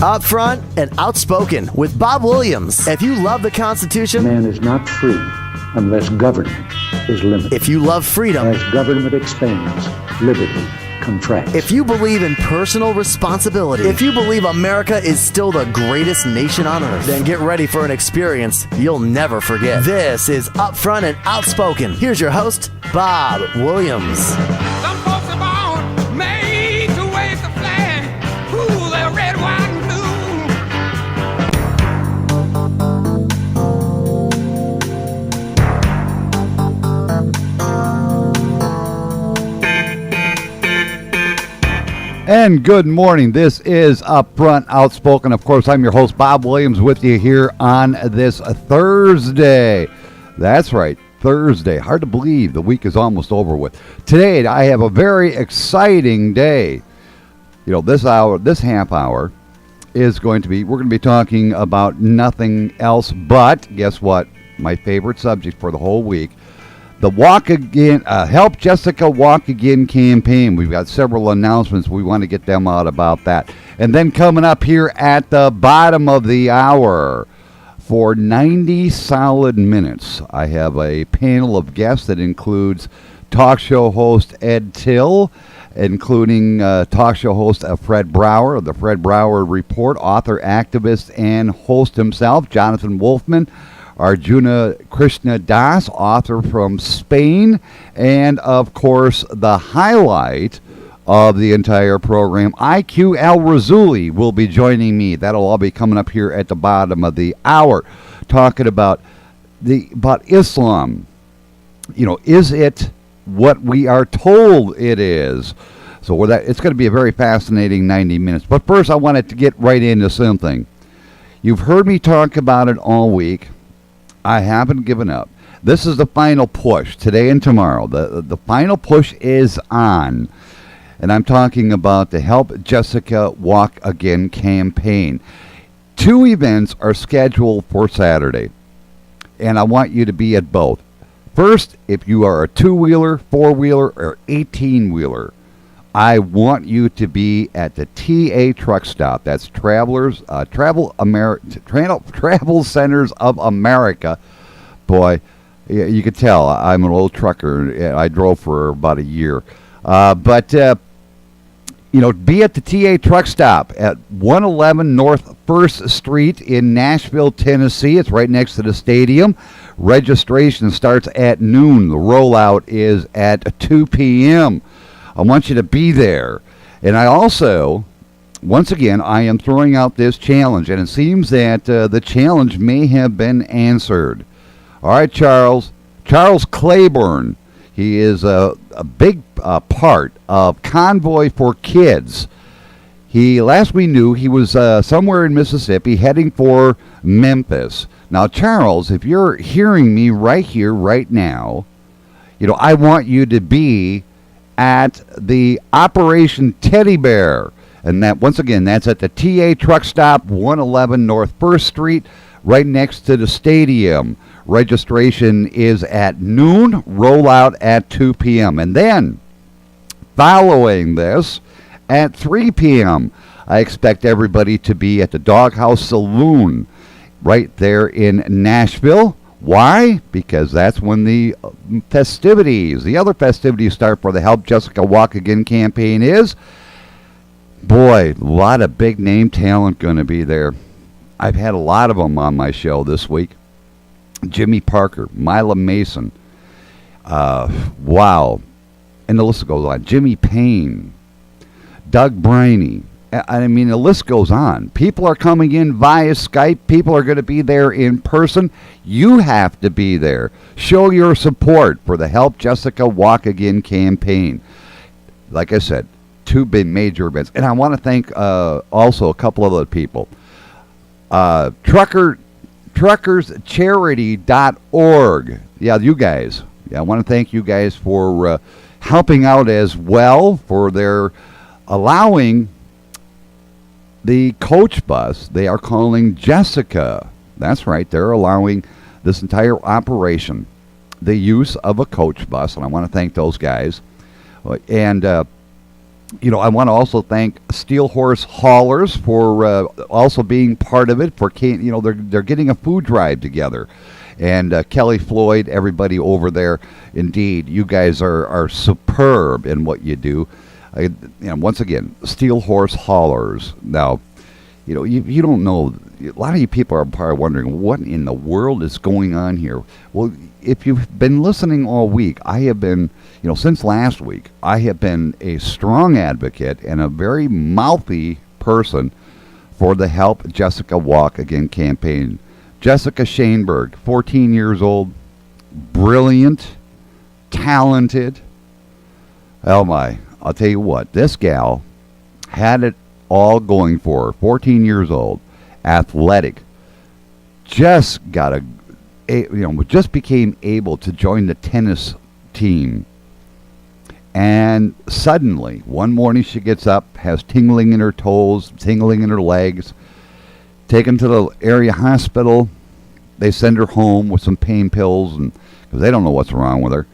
Upfront and Outspoken with Bob Williams. If you love the Constitution, man is not free unless government is limited. If you love freedom, as government expands, liberty contracts. If you believe in personal responsibility, if you believe America is still the greatest nation on earth, then get ready for an experience you'll never forget. This is Upfront and Outspoken. Here's your host, Bob Williams. Some folks are born made to wave the flag, ooh, they're red, white, and blue. And good morning. This is Upfront Outspoken. Of course, I'm your host, Bob Williams, with you here on this Thursday. That's right, Thursday. Hard to believe the week is almost over with. Today, I have a very exciting day. You know, this half hour is we're going to be talking about nothing else but, guess what? My favorite subject for the whole week. The Walk Again, Help Jessica Walk Again campaign. We've got several announcements. We want to get them out about that. And then coming up here at the bottom of the hour, for 90 solid minutes, I have a panel of guests that includes talk show host Ed Till, including talk show host Fred Brower of the Fred Brower Report, author, activist, and host himself, Jonathan Wolfman. Arjuna Krishna Das, author from Spain, and of course the highlight of the entire program, IQ Al Razuli, will be joining me. That'll all be coming up here at the bottom of the hour, talking about Islam. You know, is it what we are told it is? So it's going to be a very fascinating 90 minutes. But first, I wanted to get right into something. You've heard me talk about it all week. I haven't given up. This is the final push, today and tomorrow. The final push is on. And I'm talking about the Help Jessica Walk Again campaign. 2 events are scheduled for Saturday. And I want you to be at both. First, if you are a 2-wheeler, 4-wheeler, or 18-wheeler, I want you to be at the TA truck stop. That's Travel Centers of America. Boy, you could tell I'm an old trucker. I drove for about a year. Be at the TA truck stop at 111 North 1st Street in Nashville, Tennessee. It's right next to the stadium. Registration starts at noon. The rollout is at 2 p.m. I want you to be there. And I also, once again, I am throwing out this challenge, and it seems that the challenge may have been answered. All right, Charles Claburn. He is a big part of Convoy for Kids. Last we knew, he was somewhere in Mississippi heading for Memphis. Now, Charles, if you're hearing me right here, right now, I want you to be at the Operation Teddy Bear. And that, once again, that's at the TA truck stop, 111 North 1st Street, right next to the stadium. Registration is at noon, rollout at 2 p.m. And then, following this, at 3 p.m., I expect everybody to be at the Doghouse Saloon right there in Nashville. Why? Because that's when the other festivities start for the Help Jessica Walk Again campaign is. Boy, a lot of big name talent going to be there. I've had a lot of them on my show this week. Jimmy Parker, Mila Mason, wow. And the list goes on. Jimmy Payne, Doug Briney. I mean, the list goes on. People are coming in via Skype. People are going to be there in person. You have to be there. Show your support for the Help Jessica Walk Again campaign. Like I said, 2 big major events. And I want to thank also a couple of other people. Truckerscharity.org. Yeah, you guys. Yeah, I want to thank you guys for helping out as well, for their allowing the coach bus they are calling Jessica. That's right, they're allowing this entire operation the use of a coach bus, and I want to thank those guys. And I want to also thank Steel Horse Haulers for also being part of it. They're getting a food drive together, and Kelly Floyd, everybody over there. Indeed, you guys are superb in what you do. Once again, Steel Horse Haulers. Now, you don't know. A lot of you people are probably wondering what in the world is going on here. Well, if you've been listening all week, I have been, since last week, I have been a strong advocate and a very mouthy person for the Help Jessica Walk Again campaign. Jessica Shaneberg, 14 years old, brilliant, talented. Oh my, I'll tell you what, this gal had it all going for her. 14 years old, athletic, just became able to join the tennis team. And suddenly, one morning she gets up, has tingling in her toes, tingling in her legs, taken to the area hospital. They send her home with some pain pills, and because they don't know what's wrong with her.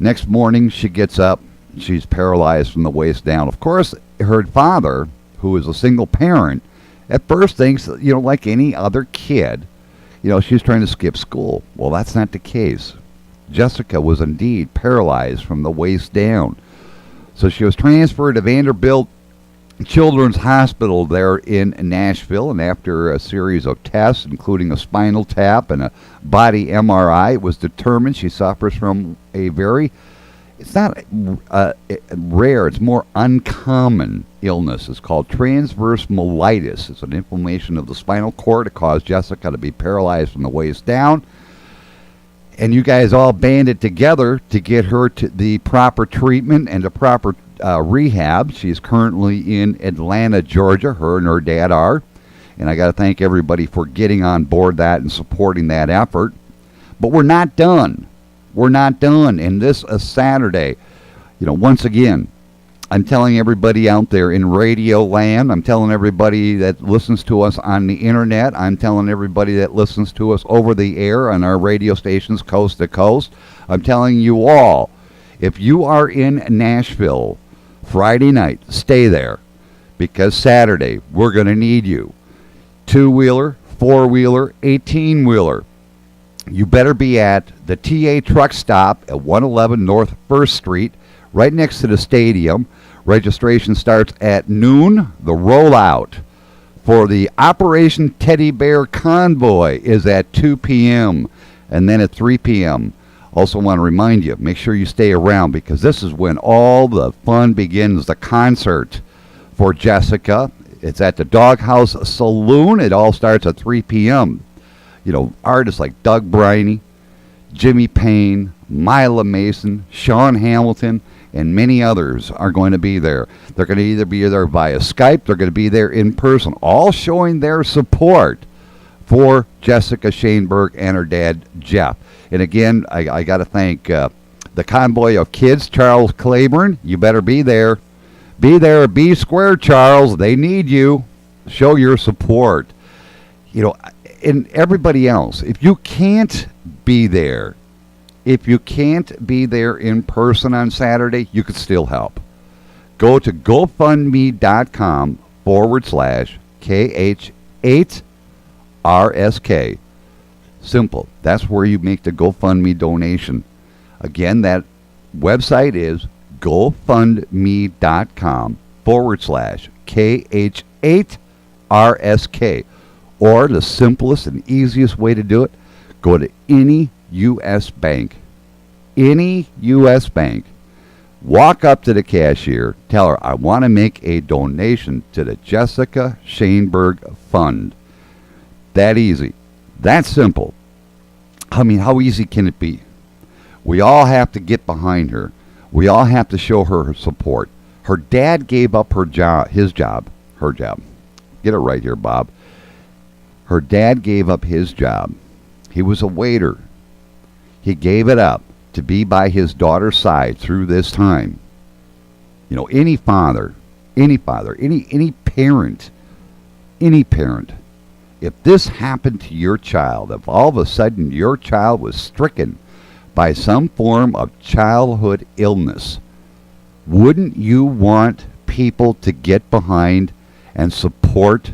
Next morning, she gets up. She's paralyzed from the waist down. Of course, her father, who is a single parent, at first thinks, like any other kid, she's trying to skip school. Well, that's not the case. Jessica was indeed paralyzed from the waist down. So she was transferred to Vanderbilt Children's Hospital there in Nashville, and after a series of tests, including a spinal tap and a body MRI, it was determined she suffers from a very, it's not rare, it's more uncommon illness. It's called transverse myelitis. It's an inflammation of the spinal cord. It caused Jessica to be paralyzed from the waist down. And you guys all banded together to get her to the proper treatment and the proper rehab. She's currently in Atlanta, Georgia. Her and her dad are. And I got to thank everybody for getting on board that and supporting that effort. But we're not done. We're not done. And this Saturday, once again, I'm telling everybody out there in radio land, I'm telling everybody that listens to us on the internet, I'm telling everybody that listens to us over the air on our radio stations coast to coast, I'm telling you all, if you are in Nashville Friday night, stay there, because Saturday we're going to need you. 2-wheeler, 4-wheeler, 18-wheeler. You better be at the TA truck stop at 111 North 1st Street, right next to the stadium. Registration starts at noon. The rollout for the Operation Teddy Bear Convoy is at 2 p.m. and then at 3 p.m. Also want to remind you, make sure you stay around, because this is when all the fun begins. The concert for Jessica. It's at the Doghouse Saloon. It all starts at 3 p.m. Artists like Doug Briney, Jimmy Payne, Mila Mason, Sean Hamilton, and many others are going to be there. They're going to either be there via Skype, they're going to be there in person, all showing their support for Jessica Shaneberg and her dad, Jeff. And again, I got to thank the Convoy of Kids, Charles Claburn. You better be there. Be there, be square, Charles. They need you. Show your support. And everybody else, if you can't be there, if you can't be there in person on Saturday, you could still help. Go to GoFundMe.com/KH8RSK. Simple. That's where you make the GoFundMe donation. Again, that website is GoFundMe.com/KH8RSK. Or the simplest and easiest way to do it, go to any U.S. bank. Any U.S. bank. Walk up to the cashier. Tell her, I want to make a donation to the Jessica Shaneberg Fund. That easy. That simple. I mean, how easy can it be? We all have to get behind her. We all have to show her support. Her dad gave up her job. Get it right here, Bob. Her dad gave up his job. He was a waiter. He gave it up to be by his daughter's side through this time. Any father, any parent, if this happened to your child, if all of a sudden your child was stricken by some form of childhood illness, wouldn't you want people to get behind and support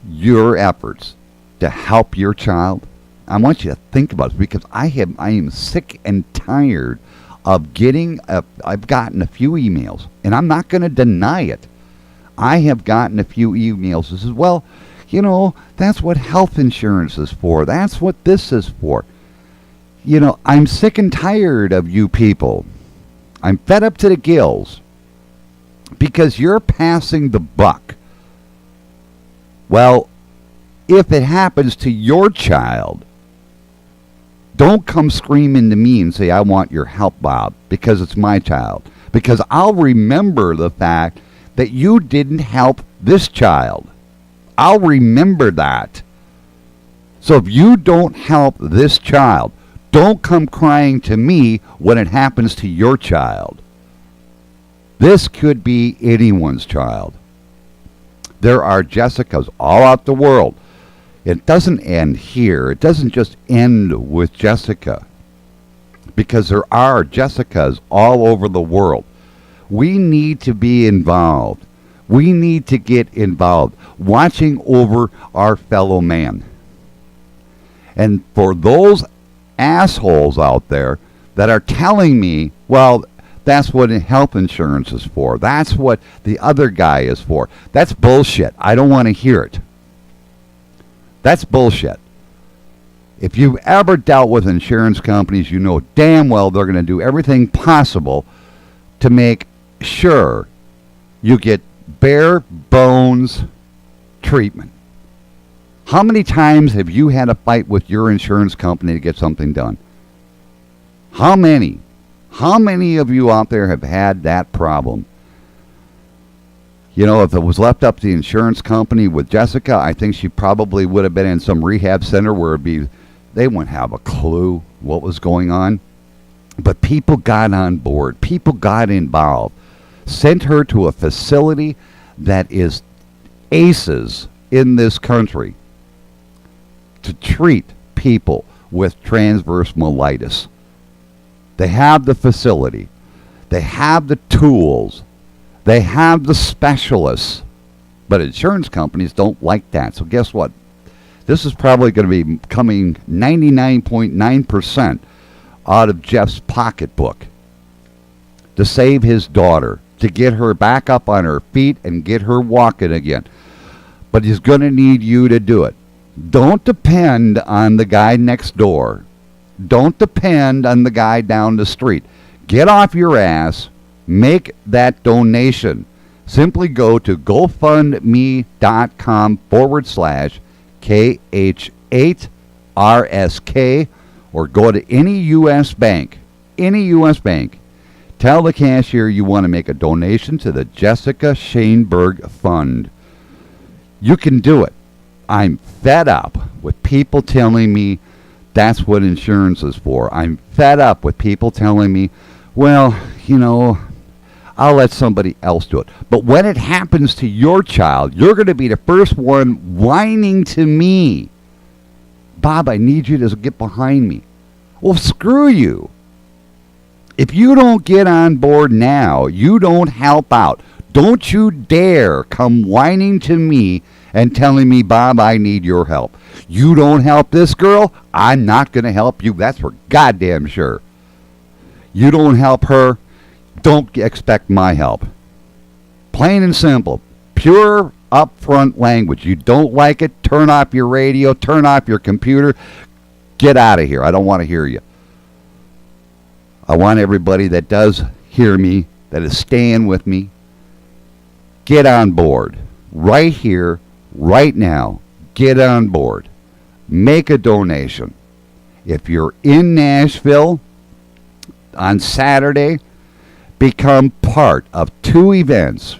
your efforts to help your child? I want you to think about it, because I am sick and tired of I've gotten a few emails, and I'm not going to deny it. I have gotten a few emails that says, well, you know, that's what health insurance is for. That's what this is for. You know, I'm sick and tired of you people. I'm fed up to the gills because you're passing the buck. Well, if it happens to your child, don't come screaming to me and say, I want your help, Bob, because it's my child. Because I'll remember the fact that you didn't help this child. I'll remember that. So if you don't help this child, don't come crying to me when it happens to your child. This could be anyone's child. There are Jessicas all out the world. It doesn't end here. It doesn't just end with Jessica, because there are Jessicas all over the world. We need to be involved. We need to get involved, watching over our fellow man. And for those assholes out there that are telling me, well, that's what health insurance is for, that's what the other guy is for, that's bullshit. I don't want to hear it. That's bullshit. If you've ever dealt with insurance companies, you know damn well they're going to do everything possible to make sure you get bare bones treatment. How many times have you had a fight with your insurance company to get something done? How many? How many of you out there have had that problem? You know, if it was left up to the insurance company with Jessica, I think she probably would have been in some rehab center where they wouldn't have a clue what was going on. But people got on board. People got involved. Sent her to a facility that is aces in this country to treat people with transverse myelitis. They have the facility. They have the tools. They have the specialists. But insurance companies don't like that. So guess what? This is probably going to be coming 99.9% out of Jeff's pocketbook to save his daughter, to get her back up on her feet and get her walking again. But he's going to need you to do it. Don't depend on the guy next door. Don't depend on the guy down the street. Get off your ass. Make that donation. Simply go to GoFundMe.com/KH8RSK or go to any U.S. bank. Any U.S. bank. Tell the cashier you want to make a donation to the Jessica Shaneberg Fund. You can do it. I'm fed up with people telling me that's what insurance is for. I'm fed up with people telling me, well, you know, I'll let somebody else do it. But when it happens to your child, you're going to be the first one whining to me. Bob, I need you to get behind me. Well, screw you. If you don't get on board now, you don't help out. Don't you dare come whining to me and telling me, Bob, I need your help. You don't help this girl, I'm not going to help you. That's for goddamn sure. You don't help her, don't expect my help. Plain and simple. Pure upfront language. You don't like it, turn off your radio, turn off your computer. Get out of here. I don't want to hear you. I want everybody that does hear me, that is staying with me, get on board. Right here, right now. Get on board. Make a donation. If you're in Nashville on Saturday, become part of two events.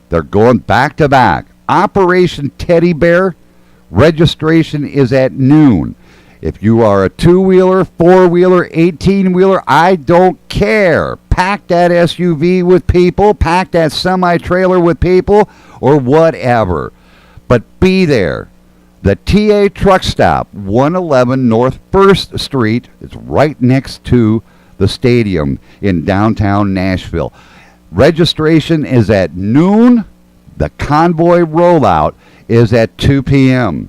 They're going back to back. Operation Teddy Bear, registration is at noon. If you are a two-wheeler, four-wheeler, 18-wheeler, I don't care. Pack that SUV with people, pack that semi-trailer with people, or whatever. But be there. The TA Truck Stop, 111 North 1st Street. It's right next to the stadium in downtown Nashville. Registration is at noon. The Convoy rollout is at 2 p.m.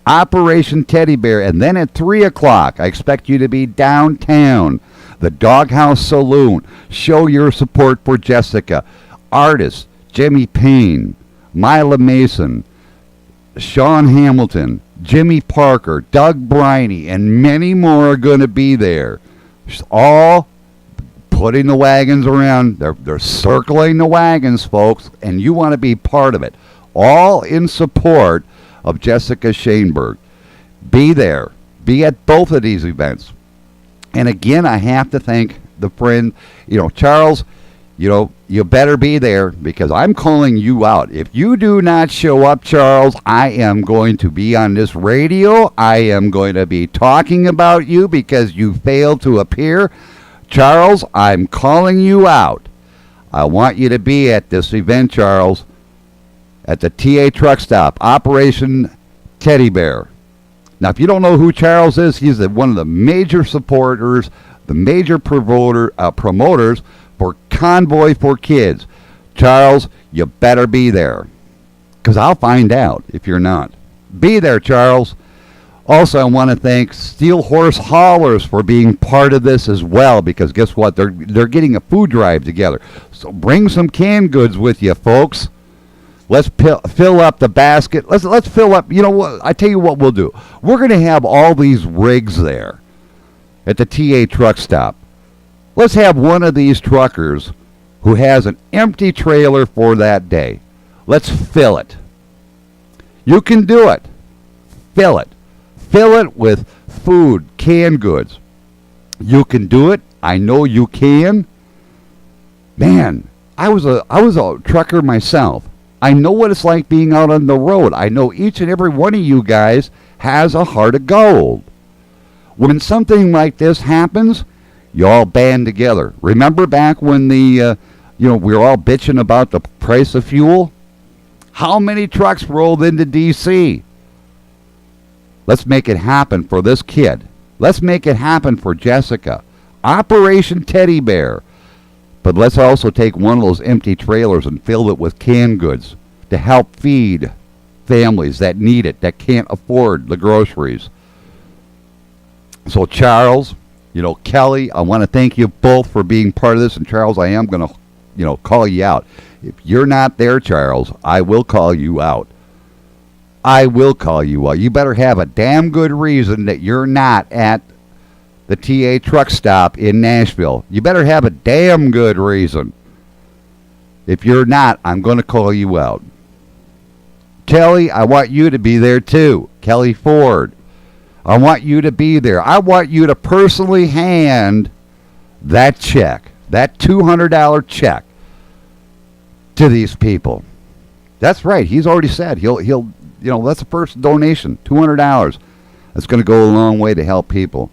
Operation Teddy Bear, and then at 3 o'clock, I expect you to be downtown, the Doghouse Saloon. Show your support for Jessica. Artists, Jimmy Payne, Mila Mason, Sean Hamilton, Jimmy Parker, Doug Briney, and many more are going to be there. Just all putting the wagons around. They're circling the wagons, folks, and you want to be part of it. All in support of Jessica Shaneberg. Be there. Be at both of these events. And again, I have to thank the friend, Charles, you better be there because I'm calling you out. If you do not show up, Charles, I am going to be on this radio. I am going to be talking about you because you failed to appear. Charles, I'm calling you out. I want you to be at this event, Charles, at the TA Truck Stop, Operation Teddy Bear. Now, if you don't know who Charles is, he's one of the major supporters, the major promoters for Convoy for Kids. Charles, you better be there, because I'll find out if you're not. Be there, Charles. Also, I want to thank Steel Horse Haulers for being part of this as well, because guess what? They're getting a food drive together. So bring some canned goods with you, folks. Let's fill up the basket. Let's fill up. You know what? I tell you what we'll do. We're going to have all these rigs there at the TA Truck Stop. Let's have one of these truckers who has an empty trailer for that day. Let's fill it. You can do it. Fill it. Fill it with food, canned goods. You can do it. I know you can. Man, I was a trucker myself. I know what it's like being out on the road. I know each and every one of you guys has a heart of gold. When something like this happens, you all band together. Remember back when we were all bitching about the price of fuel? How many trucks rolled into D.C.? Let's make it happen for this kid. Let's make it happen for Jessica. Operation Teddy Bear. But let's also take one of those empty trailers and fill it with canned goods to help feed families that need it, that can't afford the groceries. So Charles, Kelly, I want to thank you both for being part of this. And Charles, I am going to, call you out. If you're not there, Charles, I will call you out. I will call you out. You better have a damn good reason that you're not at the TA Truck Stop in Nashville. You better have a damn good reason. If you're not, I'm going to call you out. Kelly, I want you to be there too. Kelly Floyd. I want you to be there. I want you to personally hand that check, that $200 check, to these people. That's right. He's already said he'll that's the first donation, $200. That's going to go a long way to help people.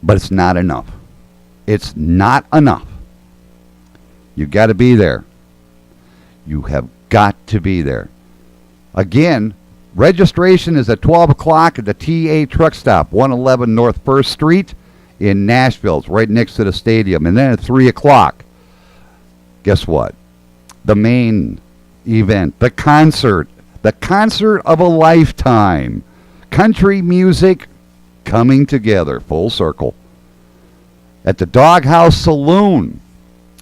But it's not enough. It's not enough. You got to be there. You have got to be there. Again, registration is at 12 o'clock at the TA Truck Stop, 111 North 1st Street in Nashville. It's right next to the stadium. And then at 3 o'clock, guess what? The main event, the concert of a lifetime. Country music coming together, full circle. At the Doghouse Saloon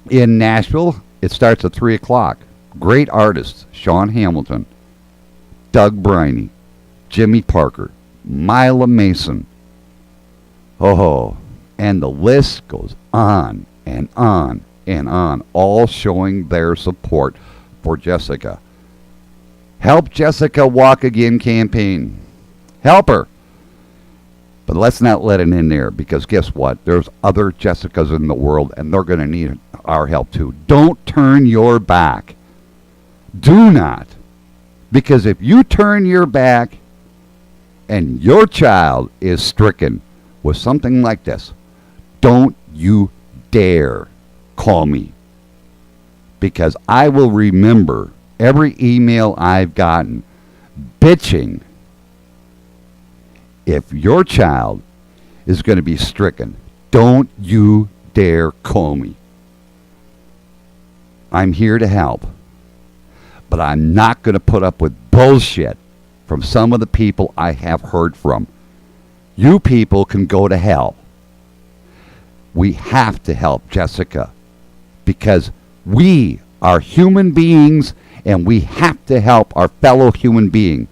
in Nashville, it starts at 3 o'clock. Great artists, Sean Hamilton, Doug Briney, Jimmy Parker, Mila Mason. Oh, and the list goes on and on and on, all showing their support for Jessica. Help Jessica Walk Again campaign. Help her. But let's not let it in there, because guess what? There's other Jessicas in the world, and they're going to need our help too. Don't turn your back. Do not. Because if you turn your back and your child is stricken with something like this, don't you dare call me. Because I will remember every email I've gotten bitching if your child is going to be stricken. Don't you dare call me. I'm here to help. But I'm not going to put up with bullshit from some of the people I have heard from. You people can go to hell. We have to help Jessica because we are human beings and we have to help our fellow human being.